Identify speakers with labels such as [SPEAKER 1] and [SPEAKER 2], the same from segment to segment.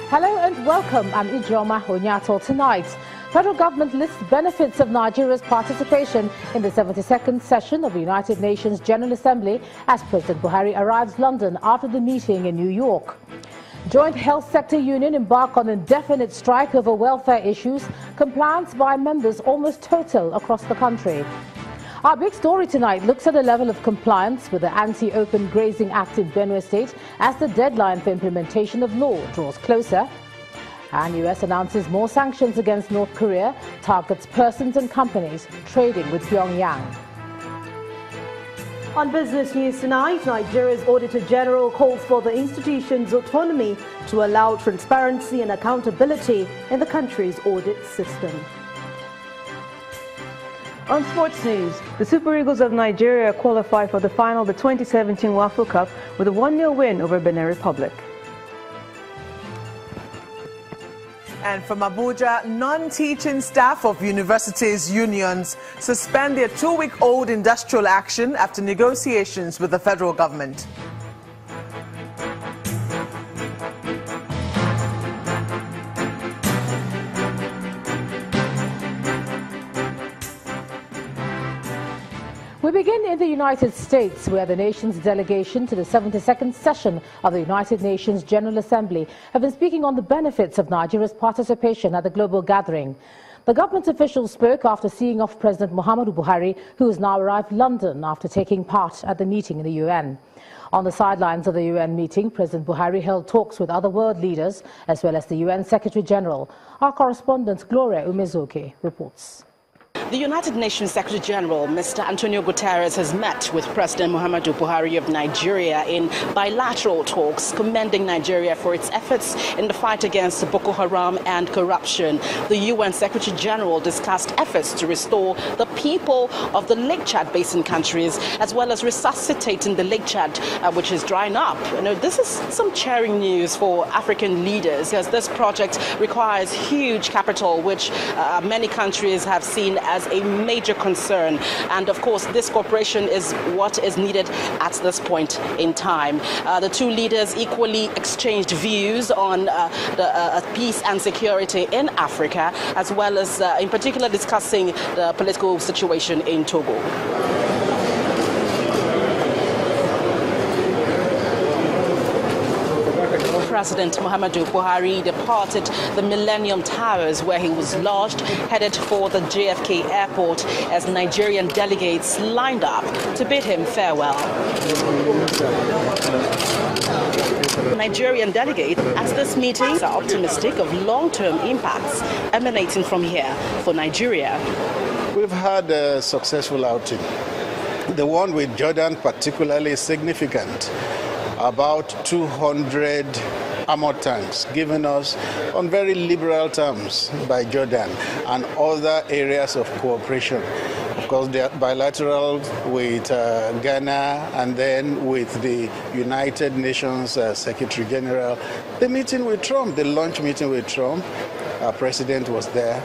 [SPEAKER 1] Hello and welcome. I'm Ijoma Onyato. Tonight, federal government lists benefits of Nigeria's participation in the 72nd session of the United Nations General Assembly as President Buhari arrives London after the meeting in New York. Joint Health Sector Union embark on indefinite strike over welfare issues. Compliance by members almost total across the country. Our big story tonight looks at the level of compliance with the Anti-Open Grazing Act in Benue State as the deadline for implementation of law draws closer. And US announces more sanctions against North Korea, targets persons and companies trading with Pyongyang.
[SPEAKER 2] On business news tonight, Nigeria's Auditor General calls for the institution's autonomy to allow transparency and accountability in the country's audit system. On sports news, the Super Eagles of Nigeria qualified for the final of the 2017 WAFU Cup with a 1-0 win over Benin Republic.
[SPEAKER 3] And from Abuja, non-teaching staff of universities' unions suspend their 2-week-old industrial action after negotiations with the federal government.
[SPEAKER 1] We begin in the United States, where the nation's delegation to the 72nd session of the United Nations General Assembly have been speaking on the benefits of Nigeria's participation at the global gathering. The government officials spoke after seeing off President Muhammadu Buhari, who has now arrived London after taking part at the meeting in the UN. On the sidelines of the UN meeting, President Buhari held talks with other world leaders, as well as the UN Secretary General. Our correspondent Gloria Umezoke reports.
[SPEAKER 4] The United Nations Secretary General, Mr. Antonio Guterres, has met with President Muhammadu Buhari of Nigeria in bilateral talks, commending Nigeria for its efforts in the fight against Boko Haram and corruption. The UN Secretary General discussed efforts to restore the people of the Lake Chad Basin countries, as well as resuscitating the Lake Chad, which is drying up. You know, this is some cheering news for African leaders, because this project requires huge capital, which many countries have seen as a major concern. And of course, this cooperation is what is needed at this point in time. The two leaders equally exchanged views on the peace and security in Africa, as well as in particular discussing the political situation in Togo. President Muhammadu Buhari departed the Millennium Towers, where he was lodged, headed for the JFK airport as Nigerian delegates lined up to bid him farewell. Nigerian delegates at this meeting are optimistic of long-term impacts emanating from here for Nigeria.
[SPEAKER 5] We've had a successful outing. The one with Jordan particularly is significant. About 200 armored tanks given us on very liberal terms by Jordan and other areas of cooperation. Of course, they are bilateral with Ghana and then with the United Nations Secretary General. The meeting with Trump, the launch meeting with Trump, our president was there.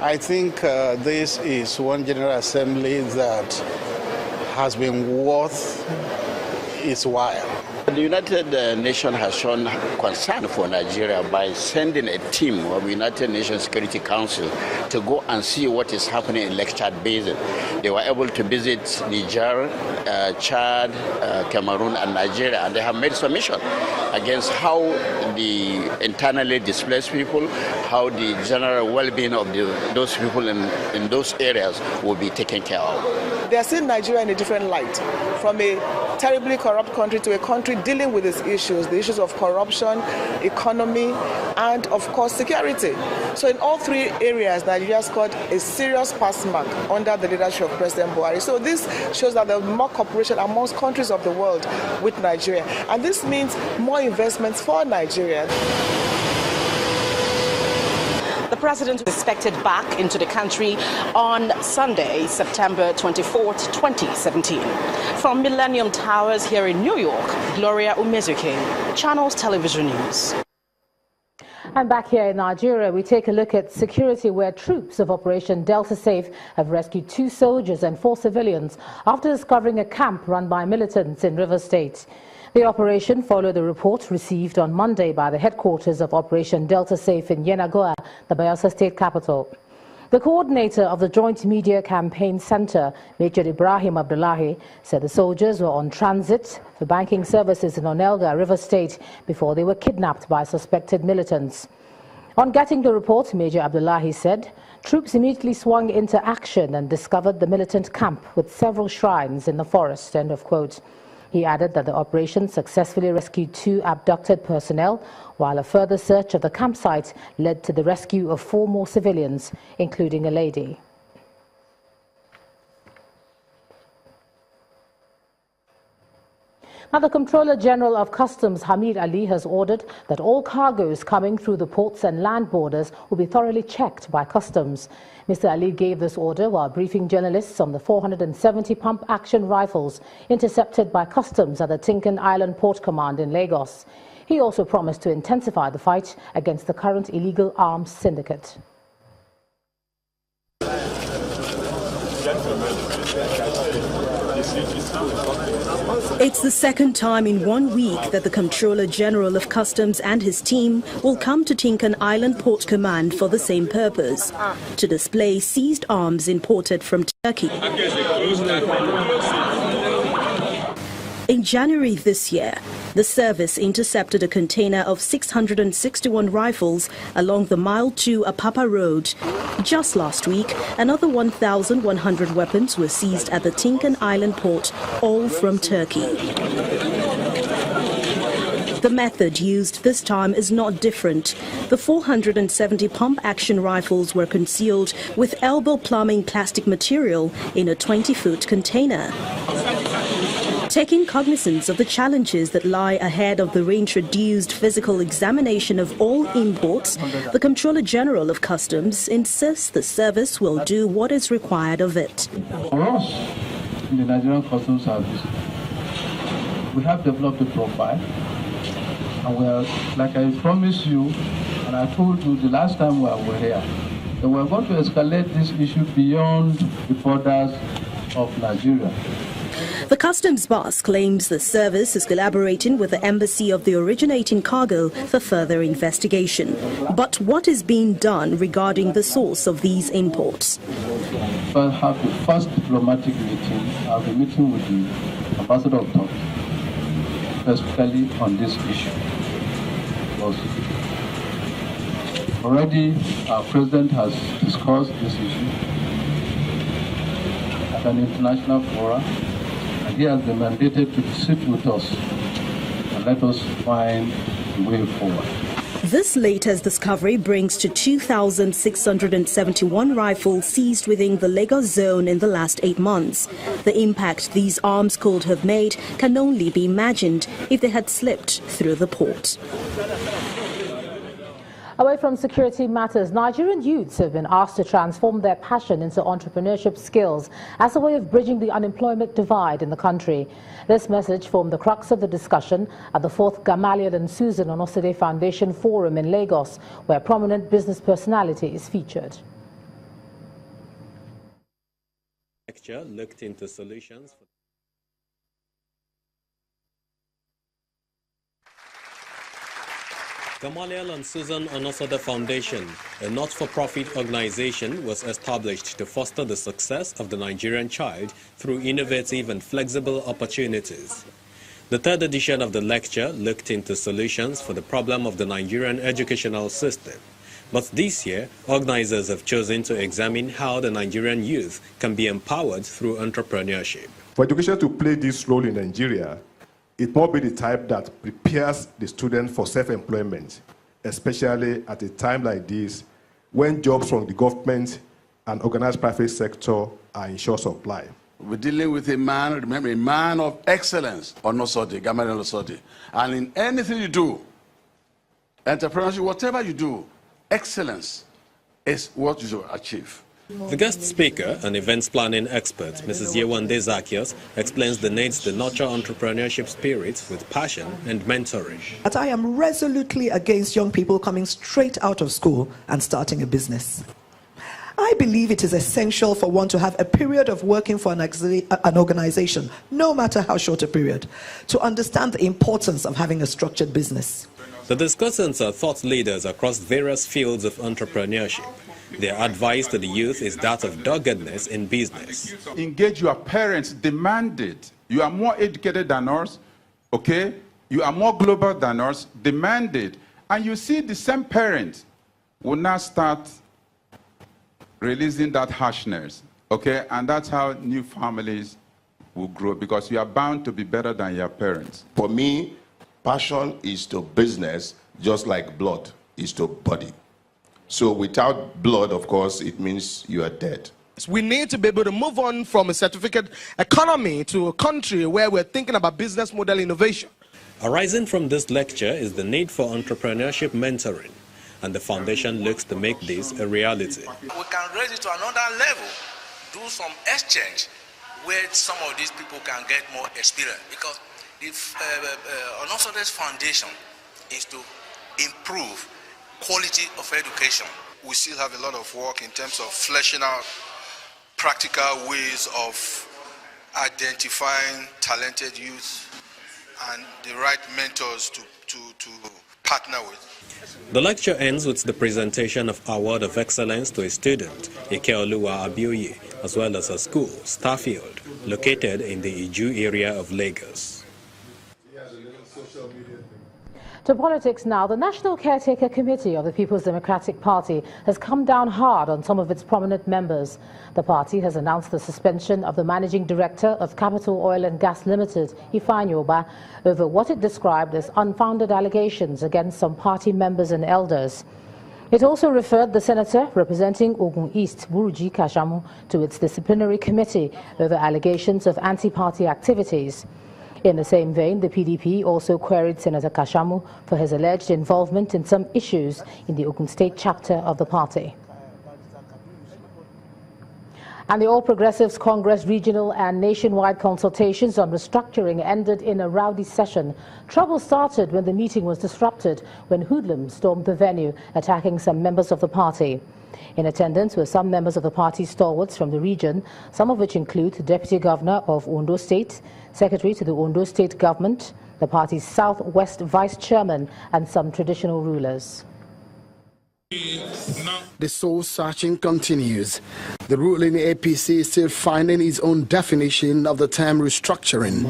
[SPEAKER 5] I think this is one General Assembly that has been worth its while.
[SPEAKER 6] The United Nations has shown concern for Nigeria by sending a team of the United Nations Security Council to go and see what is happening in Lake Chad Basin. They were able to visit Niger, Chad, Cameroon, and Nigeria, and they have made submission against how the internally displaced people, how the general well-being of those people in those areas will be taken care of.
[SPEAKER 3] They are seeing Nigeria in a different light, from a terribly corrupt country to a country dealing with its issues, the issues of corruption, economy, and of course security. So in all three areas, Nigeria scored a serious pass mark under the leadership of President Buhari. So this shows that there is more cooperation amongst countries of the world with Nigeria. And this means more investments for Nigeria.
[SPEAKER 4] The president is expected back into the country on Sunday, September 24th, 2017. From Millennium Towers here in New York, Gloria Umezuke, Channels Television News.
[SPEAKER 1] And back here in Nigeria, we take a look at security, where troops of Operation Delta Safe have rescued 2 soldiers and 4 civilians after discovering a camp run by militants in Rivers State. The operation followed a report received on Monday by the headquarters of Operation Delta Safe in Yenagoa, the Bayelsa state capital. The coordinator of the Joint Media Campaign Center, Major Ibrahim Abdullahi, said the soldiers were on transit for banking services in Onelga, River State, before they were kidnapped by suspected militants. On getting the report, Major Abdullahi said troops immediately swung into action and discovered the militant camp with several shrines in the forest. End of quote. He added that the operation successfully rescued 2 abducted personnel, while a further search of the campsite led to the rescue of 4 more civilians, including a lady. Now, the Comptroller General of Customs, Hamid Ali, has ordered that all cargoes coming through the ports and land borders will be thoroughly checked by customs. Mr. Ali gave this order while briefing journalists on the 470 pump-action rifles intercepted by customs at the Tinkan Island Port Command in Lagos. He also promised to intensify the fight against the current illegal arms syndicate.
[SPEAKER 7] It's the second time in 1 week that the Comptroller General of Customs and his team will come to Tinkan Island Port Command for the same purpose, to display seized arms imported from Turkey. In January this year, the service intercepted a container of 661 rifles along the Mile 2 Apapa Road. Just last week, another 1,100 weapons were seized at the Tinkan Island port, all from Turkey. The method used this time is not different. The 470 pump-action rifles were concealed with elbow-plumbing plastic material in a 20-foot container. Taking cognizance of the challenges that lie ahead of the reintroduced physical examination of all imports, the Comptroller General of Customs insists the service will do what is required of it.
[SPEAKER 8] For us, in the Nigerian Customs Service, we have developed a profile, and we are, like I promised you, and I told you the last time we were here, that we are going to escalate this issue beyond the borders of Nigeria.
[SPEAKER 7] The customs boss claims the service is collaborating with the embassy of the originating cargo for further investigation. But what is being done regarding the source of these imports?
[SPEAKER 8] We'll have the first diplomatic meeting. I'll be meeting with the ambassador of Turkey, specifically on this issue. Because already our president has discussed this issue at an international forum. He has been mandated to sit with us and let us find the way forward.
[SPEAKER 7] This latest discovery brings to 2,671 rifles seized within the Lagos zone in the last 8 months. The impact these arms could have made can only be imagined if they had slipped through the port.
[SPEAKER 1] Away from security matters, Nigerian youths have been asked to transform their passion into entrepreneurship skills as a way of bridging the unemployment divide in the country. This message formed the crux of the discussion at the 4th Gamaliel and Susan Onosode Foundation Forum in Lagos, where prominent business personalities featured.
[SPEAKER 9] Lecture looked into solutions for Gamaliel and Susan Onosode Foundation, a not-for-profit organization, was established to foster the success of the Nigerian child through innovative and flexible opportunities. The third edition of the lecture looked into solutions for the problem of the Nigerian educational system. But this year, organizers have chosen to examine how the Nigerian youth can be empowered through entrepreneurship.
[SPEAKER 10] For education to play this role in Nigeria, it must be the type that prepares the student for self-employment, especially at a time like this when jobs from the government and organized private sector are in short supply.
[SPEAKER 11] We're dealing with a man, remember, a man of excellence, Onosode, Gamaliel Onosode. And in anything you do, entrepreneurship, whatever you do, excellence is what you should achieve.
[SPEAKER 9] The guest speaker, an events planning expert, Mrs. Yewande Zacchaeus, explains the needs to nurture entrepreneurship spirit with passion and mentoring.
[SPEAKER 12] But I am resolutely against young people coming straight out of school and starting a business. I believe it is essential for one to have a period of working for an organization, no matter how short a period, to understand the importance of having a structured business.
[SPEAKER 9] The discussants are thought leaders across various fields of entrepreneurship. Their advice to the youth is that of doggedness in business.
[SPEAKER 13] Engage your parents, demand it. You are more educated than us, okay? You are more global than us, demand it. And you see the same parents will now start releasing that harshness, okay? And that's how new families will grow, because you are bound to be better than your parents.
[SPEAKER 14] For me, passion is to business just like blood is to body. So without blood, of course, it means you are dead.
[SPEAKER 15] We need to be able to move on from a certificate economy to a country where we're thinking about business model innovation.
[SPEAKER 9] Arising from this lecture is the need for entrepreneurship mentoring, and the foundation looks to make this a reality.
[SPEAKER 16] We can raise it to another level, do some exchange where some of these people can get more experience, because the Onosodes Foundation is to improve quality of education.
[SPEAKER 17] We still have a lot of work in terms of fleshing out practical ways of identifying talented youth and the right mentors to partner with.
[SPEAKER 9] The lecture ends with the presentation of Award of Excellence to a student, Ikeoluwa Abioye, as well as a school, Starfield, located in the Iju area of Lagos.
[SPEAKER 1] To politics now, the National Caretaker Committee of the People's Democratic Party has come down hard on some of its prominent members. The party has announced the suspension of the Managing Director of Capital Oil and Gas Limited, Ifeanyi Ubah, over what it described as unfounded allegations against some party members and elders. It also referred the senator representing Ogun East, Buruji Kashamu, to its disciplinary committee over allegations of anti-party activities. In the same vein, the PDP also queried Senator Kashamu for his alleged involvement in some issues in the Ogun State chapter of the party. And the All Progressives Congress regional and nationwide consultations on restructuring ended in a rowdy session. Trouble started when the meeting was disrupted when hoodlums stormed the venue, attacking some members of the party. In attendance were some members of the party's stalwarts from the region, some of which include the Deputy Governor of Ondo State, Secretary to the Ondo State Government, the party's Southwest Vice Chairman, and some traditional rulers.
[SPEAKER 18] The soul searching continues. The ruling APC is still finding its own definition of the term restructuring.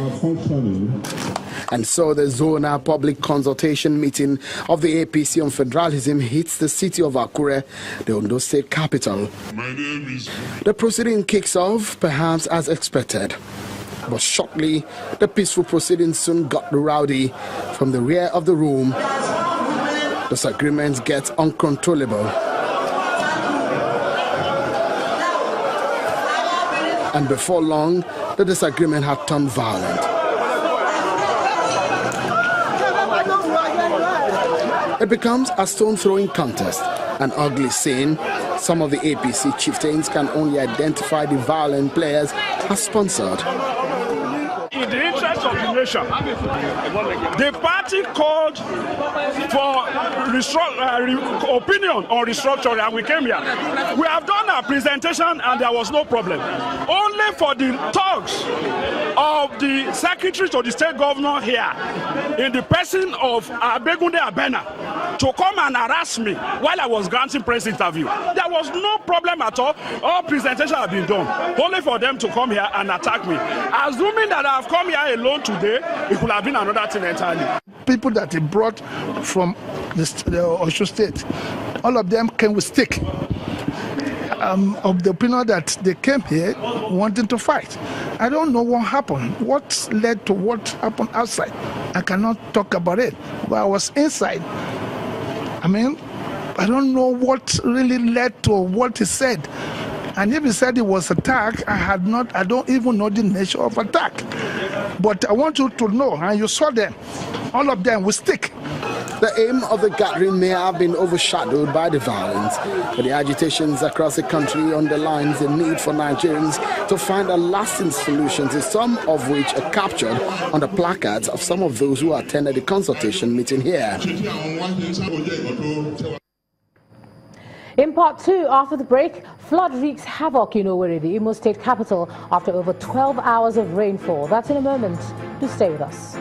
[SPEAKER 18] And so the zonal public consultation meeting of the APC on federalism hits the city of Akure, the Ondo State capital. The proceeding kicks off, perhaps as expected. But shortly, the peaceful proceedings soon got rowdy. From the rear of the room, disagreements get uncontrollable. And before long, the disagreement had turned violent. It becomes a stone-throwing contest, an ugly scene. Some of the APC chieftains can only identify the violent players as sponsored.
[SPEAKER 19] In the interest of the nation, the party called for opinion on restructuring, and we came here. We have done our presentation and there was no problem. Only for the talks of the secretary to the state governor here, in the person of Abegunde Abena, to come and harass me while I was granting press interview. There was no problem at all. All presentations have been done. Only for them to come here and attack me. Assuming that I've come here alone today, it could have been another thing entirely.
[SPEAKER 20] People that he brought from the Osho State, all of them came with stick. Of the opinion that they came here wanting to fight. I don't know what happened. What led to what happened outside? I cannot talk about it. But I was inside. I mean, I don't know what really led to what he said. And if he said it was attack, I don't even know the nature of attack. But I want you to know, and you saw them, all of them with stick.
[SPEAKER 18] The aim of the gathering may have been overshadowed by the violence, but the agitations across the country underlines the need for Nigerians to find a lasting solution to some of which are captured on the placards of some of those who attended the consultation meeting here.
[SPEAKER 1] In part 2, after the break, flood wreaks havoc in Owerri, the Imo State capital, after over 12 hours of rainfall. That's in a moment. Do stay with us.